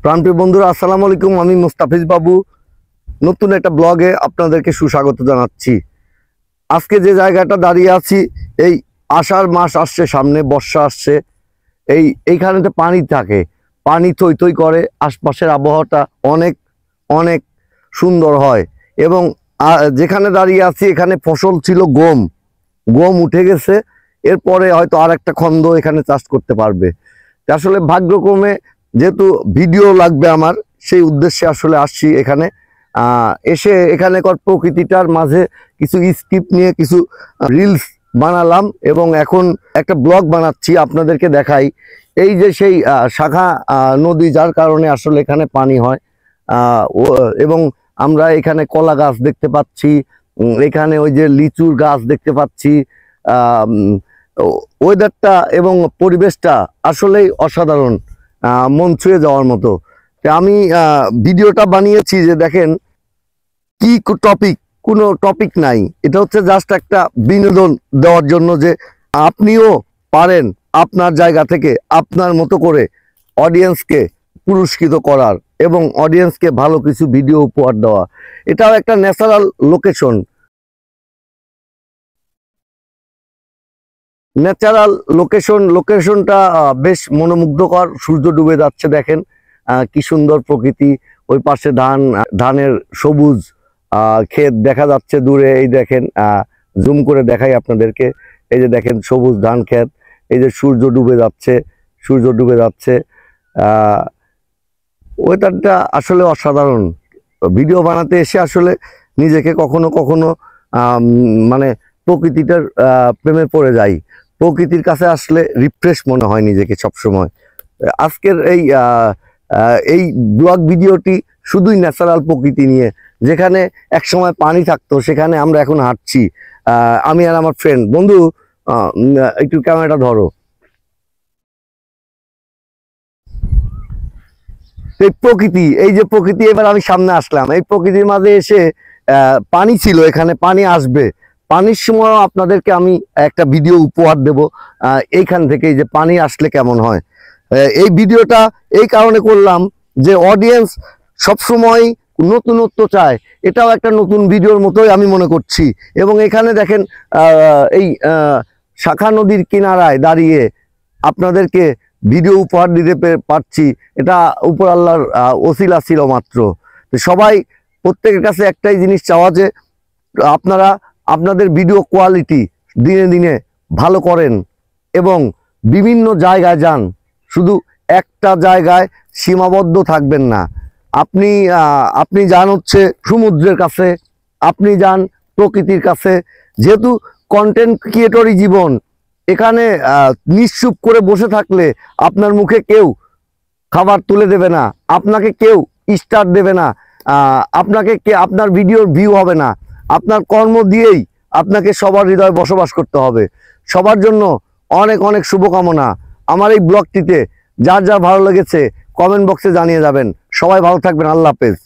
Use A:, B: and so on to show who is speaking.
A: প্রাণপ্রিয় বন্ধুরা, আসসালামু আলাইকুম। আমি মুস্তাফিজ বাবু নতুন একটা ব্লগে আপনাদেরকে সুস্বাগত জানাচ্ছি। আজকে যে জায়গাটা দাঁড়িয়ে আছি, এই আষাঢ় মাস আসছে, সামনে বর্ষা আসছে। এইখানেতে পানি থাকে, পানি থই থই করে, আশপাশের আবহাওয়াটা অনেক অনেক সুন্দর হয়। এবং যেখানে দাঁড়িয়ে আছি এখানে ফসল ছিল গম, গম উঠে গেছে। এরপরে হয়তো আর একটা খন্দ এখানে চাষ করতে পারবে। আসলে ভাগ্যক্রমে যেহেতু ভিডিও লাগবে আমার, সেই উদ্দেশ্যে আসলে আসছি এখানে। এসে এখানেকার প্রকৃতিটার মাঝে কিছু স্ক্রিপ্ট নিয়ে কিছু রিলস বানালাম এবং এখন একটা ব্লগ বানাচ্ছি, আপনাদেরকে দেখাই। এই যে সেই শাখা নদী, যার কারণে আসলে এখানে পানি হয়। এবং আমরা এখানে কলা গাছ দেখতে পাচ্ছি, এখানে ওই যে লিচুর গাছ দেখতে পাচ্ছি। ওয়েদারটা এবং পরিবেশটা আসলেই অসাধারণ, মন ছুঁয়ে যাওয়ার মতো। আমি ভিডিওটা বানিয়েছি যে দেখেন কি টপিক, কোনো টপিক নাই, এটা হচ্ছে জাস্ট একটা বিনোদন দেওয়ার জন্য, যে আপনিও পারেন আপনার জায়গা থেকে আপনার মতো করে অডিয়েন্সকে পুরস্কৃত করার এবং অডিয়েন্সকে ভালো কিছু ভিডিও উপহার দেওয়া। এটাও একটা ন্যাচারাল লোকেশন, লোকেশনটা বেশ মনোমুগ্ধকর। সূর্য ডুবে যাচ্ছে, দেখেন কি সুন্দর প্রকৃতি। ওই পাশে ধানের সবুজ ক্ষেত দেখা যাচ্ছে দূরে। এই দেখেন, জুম করে দেখাই আপনাদেরকে। এই যে দেখেন সবুজ ধান ক্ষেত, এই যে সূর্য ডুবে যাচ্ছে, সূর্য ডুবে যাচ্ছে। ওয়েদারটা আসলে অসাধারণ। ভিডিও বানাতে এসে আসলে নিজেকে কখনো কখনো মানে প্রকৃতিটার প্রেমে পড়ে যাই। প্রকৃতির কাছে আসলে রিফ্রেশ মনে হয় নিজেকে সবসময়। আজকের এই ব্লগ ভিডিওটি শুধুই ন্যাচারাল প্রকৃতি নিয়ে। যেখানে একসময় পানি থাকতো সেখানে আমরা এখন হাঁটছি, আমি আর আমার ফ্রেন্ড। বন্ধু, একটু ক্যামেরাটা ধরো। এই প্রকৃতি, এই যে প্রকৃতি, এবার আমি সামনে আসলাম, এই প্রকৃতির মাঝে এসে পানি ছিল, এখানে পানি আসবে। পানির সময় আপনাদেরকে আমি একটা ভিডিও উপহার দেব এইখান থেকে, যে পানি আসলে কেমন হয়। এই ভিডিওটা এই কারণে করলাম যে অডিয়েন্স সবসময় নতুনত্ব চায়, এটাও একটা নতুন ভিডিওর মতোই আমি মনে করছি। এবং এখানে দেখেন এই শাখা নদীর কিনারায় দাঁড়িয়ে আপনাদেরকে ভিডিও উপহার দিতে পারছি, এটা উপর আল্লাহর ওসিলা ছিল মাত্র। সবাই, প্রত্যেকের কাছে একটাই জিনিস চাওয়া, যে আপনারা আপনাদের ভিডিও কোয়ালিটি দিনে দিনে ভালো করেন এবং বিভিন্ন জায়গায় যান। শুধু একটা জায়গায় সীমাবদ্ধ থাকবেন না। আপনি যান হচ্ছে সমুদ্রের কাছে, আপনি যান প্রকৃতির কাছে। যেহেতু কন্টেন্ট ক্রিয়েটরই জীবন, এখানে নিশ্চুপ করে বসে থাকলে আপনার মুখে কেউ খাবার তুলে দেবে না, আপনাকে কেউ স্টার দেবে না, আপনার ভিডিওর ভিউ হবে না। আপনার কর্ম দিয়েই আপনাকে সবার হৃদয়ে বসবাস করতে হবে। সবার জন্য অনেক অনেক শুভকামনা। আমার এই ব্লগটিতে যার যার ভালো লেগেছে কমেন্ট বক্সে জানিয়ে যাবেন। সবাই ভালো থাকবেন। আল্লাহ হাফেজ।